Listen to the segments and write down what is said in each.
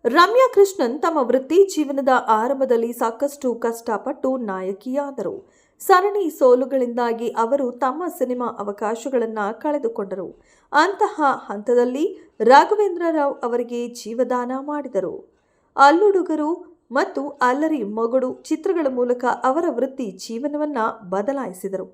ರಮ್ಯಾ ಕೃಷ್ಣನ್ ತಮ್ಮ ವೃತ್ತಿ ಜೀವನದ ಆರಂಭದಲ್ಲಿ ಸಾಕಷ್ಟು ಕಷ್ಟಪಟ್ಟು ನಾಯಕಿಯಾದರು. ಸರಣಿ ಸೋಲುಗಳಿಂದಾಗಿ ಅವರು ತಮ್ಮ ಸಿನಿಮಾ ಅವಕಾಶಗಳನ್ನು ಕಳೆದುಕೊಂಡರು. ಅಂತಹ ಹಂತದಲ್ಲಿ ರಾಘವೇಂದ್ರ ರಾವ್ ಅವರಿಗೆ ಜೀವದಾನ ಮಾಡಿದರು. ಅಲ್ಲುಡುಗರು ಮತ್ತು ಅಲ್ಲರಿ ಮಗಳು ಚಿತ್ರಗಳ ಮೂಲಕ ಅವರ ವೃತ್ತಿ ಜೀವನವನ್ನ ಬದಲಾಯಿಸಿದರು.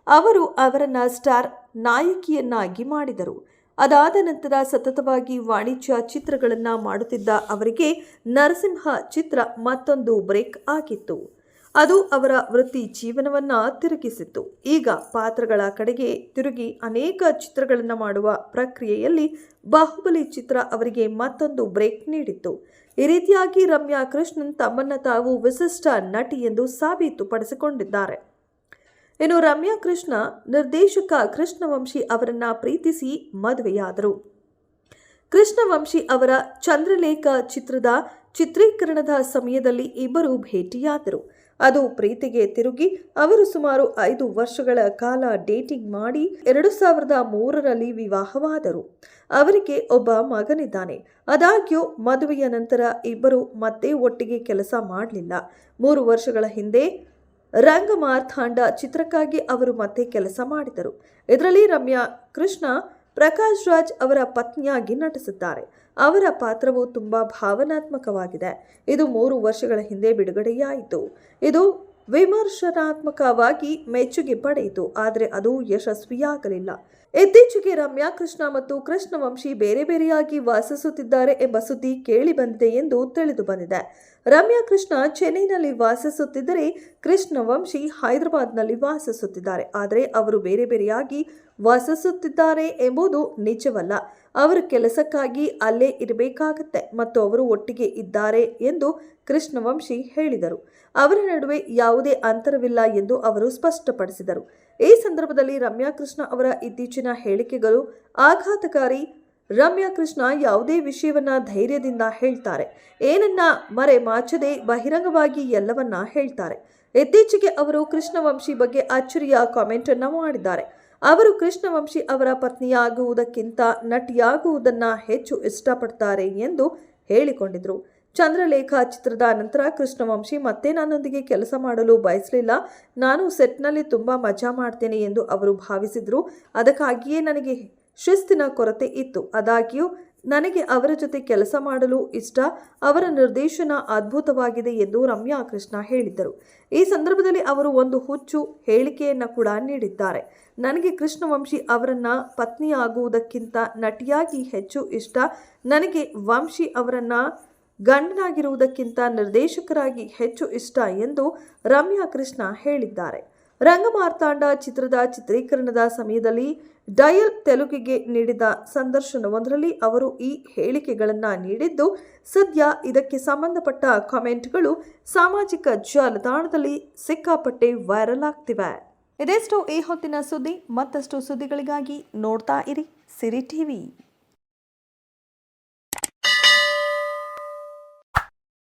ಅವರು ಅವರನ್ನ ಸ್ಟಾರ್ ನಾಯಕಿಯನ್ನಾಗಿ ಮಾಡಿದರು. ಅದಾದ ನಂತರ ಸತತವಾಗಿ ವಾಣಿಜ್ಯ ಚಿತ್ರಗಳನ್ನು ಮಾಡುತ್ತಿದ್ದ ಅವರಿಗೆ ನರಸಿಂಹ ಚಿತ್ರ ಮತ್ತೊಂದು ಬ್ರೇಕ್ ಆಗಿತ್ತು. ಅದು ಅವರ ವೃತ್ತಿ ಜೀವನವನ್ನ ತಿರುಗಿಸಿತ್ತು. ಈಗ ಪಾತ್ರಗಳ ಕಡೆಗೆ ತಿರುಗಿ ಅನೇಕ ಚಿತ್ರಗಳನ್ನು ಮಾಡುವ ಪ್ರಕ್ರಿಯೆಯಲ್ಲಿ ಬಾಹುಬಲಿ ಚಿತ್ರ ಅವರಿಗೆ ಮತ್ತೊಂದು ಬ್ರೇಕ್ ನೀಡಿತ್ತು. ಈ ರೀತಿಯಾಗಿ ರಮ್ಯಾ ಕೃಷ್ಣನ್ ತಮ್ಮನ್ನ ತಾವು ವಿಶಿಷ್ಟ ನಟಿ ಎಂದು ಸಾಬೀತುಪಡಿಸಿಕೊಂಡಿದ್ದಾರೆ. ಇನ್ನು ರಮ್ಯಾ ಕೃಷ್ಣ ನಿರ್ದೇಶಕ ಕೃಷ್ಣವಂಶಿ ಅವರನ್ನ ಪ್ರೀತಿಸಿ ಮದುವೆಯಾದರು. ಕೃಷ್ಣವಂಶಿ ಅವರ ಚಂದ್ರಲೇಖ ಚಿತ್ರದ ಚಿತ್ರೀಕರಣದ ಸಮಯದಲ್ಲಿ ಇಬ್ಬರು ಭೇಟಿಯಾದರು. ಅದು ಪ್ರೀತಿಗೆ ತಿರುಗಿ ಅವರು ಸುಮಾರು 5 ವರ್ಷಗಳ ಕಾಲ ಡೇಟಿಂಗ್ ಮಾಡಿ 2003ರಲ್ಲಿ ವಿವಾಹವಾದರು. ಅವರಿಗೆ ಒಬ್ಬ ಮಗನಿದ್ದಾನೆ. ಆದಾಗ್ಯೂ ಮದುವೆಯ ನಂತರ ಇಬ್ಬರು ಮತ್ತೆ ಒಟ್ಟಿಗೆ ಕೆಲಸ ಮಾಡಲಿಲ್ಲ. 3 ವರ್ಷಗಳ ಹಿಂದೆ ರಂಗಮಾರ್ತಾಂಡ ಚಿತ್ರಕ್ಕಾಗಿ ಅವರು ಮತ್ತೆ ಕೆಲಸ ಮಾಡಿದರು. ಇದರಲ್ಲಿ ರಮ್ಯಾ ಕೃಷ್ಣ ಪ್ರಕಾಶ್ ರಾಜ್ ಅವರ ಪತ್ನಿಯಾಗಿ ನಟಿಸಿದ್ದಾರೆ. ಅವರ ಪಾತ್ರವು ತುಂಬಾ ಭಾವನಾತ್ಮಕವಾಗಿದೆ. ಇದು 3 ವರ್ಷಗಳ ಹಿಂದೆ ಬಿಡುಗಡೆಯಾಯಿತು. ಇದು ವಿಮರ್ಶನಾತ್ಮಕವಾಗಿ ಮೆಚ್ಚುಗೆ ಪಡೆಯಿತು, ಆದರೆ ಅದು ಯಶಸ್ವಿಯಾಗಲಿಲ್ಲ. ಇತ್ತೀಚೆಗೆ ರಮ್ಯಾ ಕೃಷ್ಣ ಮತ್ತು ಕೃಷ್ಣವಂಶಿ ಬೇರೆ ಬೇರೆಯಾಗಿ ವಾಸಿಸುತ್ತಿದ್ದಾರೆ ಎಂಬ ಸುದ್ದಿ ಕೇಳಿ ಬಂದಿದೆ ಎಂದು ತಿಳಿದು ಬಂದಿದೆ. ರಮ್ಯಾ ಕೃಷ್ಣ ಚೆನ್ನೈನಲ್ಲಿ ವಾಸಿಸುತ್ತಿದ್ದರೆ ಕೃಷ್ಣವಂಶಿ ಹೈದರಾಬಾದ್ನಲ್ಲಿ ವಾಸಿಸುತ್ತಿದ್ದಾರೆ. ಆದರೆ ಅವರು ಬೇರೆ ಬೇರೆಯಾಗಿ ವಾಸಿಸುತ್ತಿದ್ದಾರೆ ಎಂಬುದು ನಿಜವಲ್ಲ. ಅವರು ಕೆಲಸಕ್ಕಾಗಿ ಅಲ್ಲೇ ಇರಬೇಕಾಗತ್ತೆ ಮತ್ತು ಅವರು ಒಟ್ಟಿಗೆ ಇದ್ದಾರೆ ಎಂದು ಕೃಷ್ಣವಂಶಿ ಹೇಳಿದರು. ಅವರ ನಡುವೆ ಯಾವುದೇ ಅಂತರವಿಲ್ಲ ಎಂದು ಅವರು ಸ್ಪಷ್ಟಪಡಿಸಿದರು. ಈ ಸಂದರ್ಭದಲ್ಲಿ ರಮ್ಯಾ ಕೃಷ್ಣ ಅವರ ಇತ್ತೀಚಿನ ಹೇಳಿಕೆಗಳು ಆಘಾತಕಾರಿ. ರಮ್ಯಾ ಕೃಷ್ಣ ಯಾವುದೇ ವಿಷಯವನ್ನ ಧೈರ್ಯದಿಂದ ಹೇಳ್ತಾರೆ. ಏನನ್ನ ಮರೆಮಾಚದೆ ಬಹಿರಂಗವಾಗಿ ಎಲ್ಲವನ್ನ ಹೇಳ್ತಾರೆ. ಇತ್ತೀಚೆಗೆ ಅವರು ಕೃಷ್ಣವಂಶಿ ಬಗ್ಗೆ ಅಚ್ಚರಿಯ ಕಾಮೆಂಟ್ ಅನ್ನ ಮಾಡಿದ್ದಾರೆ. ಅವರು ಕೃಷ್ಣವಂಶಿ ಅವರ ಪತ್ನಿಯಾಗುವುದಕ್ಕಿಂತ ನಟಿಯಾಗುವುದನ್ನ ಹೆಚ್ಚು ಇಷ್ಟಪಡ್ತಾರೆ ಎಂದು ಹೇಳಿಕೊಂಡಿದ್ರು. ಚಂದ್ರಲೇಖ ಚಿತ್ರದ ನಂತರ ಕೃಷ್ಣವಂಶಿ ಮತ್ತೆ ನನ್ನೊಂದಿಗೆ ಕೆಲಸ ಮಾಡಲು ಬಯಸಲಿಲ್ಲ. ನಾನು ಸೆಟ್ನಲ್ಲಿ ತುಂಬಾ ಮಜಾ ಮಾಡ್ತೇನೆ ಎಂದು ಅವರು ಭಾವಿಸಿದ್ರು. ಅದಕ್ಕಾಗಿಯೇ ನನಗೆ ಶಿಸ್ತಿನ ಕೊರತೆ ಇತ್ತು. ಆದಾಗ್ಯೂ ನನಗೆ ಅವರ ಜೊತೆ ಕೆಲಸ ಮಾಡಲು ಇಷ್ಟ. ಅವರ ನಿರ್ದೇಶನ ಅದ್ಭುತವಾಗಿದೆ ಎಂದು ರಮ್ಯಾ ಕೃಷ್ಣ ಹೇಳಿದ್ದರು. ಈ ಸಂದರ್ಭದಲ್ಲಿ ಅವರು ಒಂದು ಹುಚ್ಚು ಹೇಳಿಕೆಯನ್ನು ಕೂಡ ನೀಡಿದ್ದಾರೆ. ನನಗೆ ಕೃಷ್ಣವಂಶಿ ಅವರನ್ನ ಪತ್ನಿಯಾಗುವುದಕ್ಕಿಂತ ನಟಿಯಾಗಿ ಹೆಚ್ಚು ಇಷ್ಟ. ನನಗೆ ವಂಶಿ ಅವರನ್ನ ಗಂಡನಾಗಿರುವುದಕ್ಕಿಂತ ನಿರ್ದೇಶಕರಾಗಿ ಹೆಚ್ಚು ಇಷ್ಟ ಎಂದು ರಮ್ಯಾ ಕೃಷ್ಣ ಹೇಳಿದ್ದಾರೆ. ರಂಗಮಾರ್ತಾಂಡ ಚಿತ್ರದ ಚಿತ್ರೀಕರಣದ ಸಮಯದಲ್ಲಿ ಡಯಲ್ ತೆಲುಗಿಗೆ ನೀಡಿದ ಸಂದರ್ಶನವೊಂದರಲ್ಲಿ ಅವರು ಈ ಹೇಳಿಕೆಗಳನ್ನು ನೀಡಿದ್ದು, ಸದ್ಯ ಇದಕ್ಕೆ ಸಂಬಂಧಪಟ್ಟ ಕಾಮೆಂಟ್ಗಳು ಸಾಮಾಜಿಕ ಜಾಲತಾಣದಲ್ಲಿ ಸಿಕ್ಕಾಪಟ್ಟೆ ವೈರಲ್ ಆಗ್ತಿವೆ. ಇದೆಷ್ಟು ಈ ಹೊತ್ತಿನ ಸುದ್ದಿ. ಮತ್ತಷ್ಟು ಸುದ್ದಿಗಳಿಗಾಗಿ ನೋಡ್ತಾ ಇರಿ ಸಿರಿ ಟಿವಿ.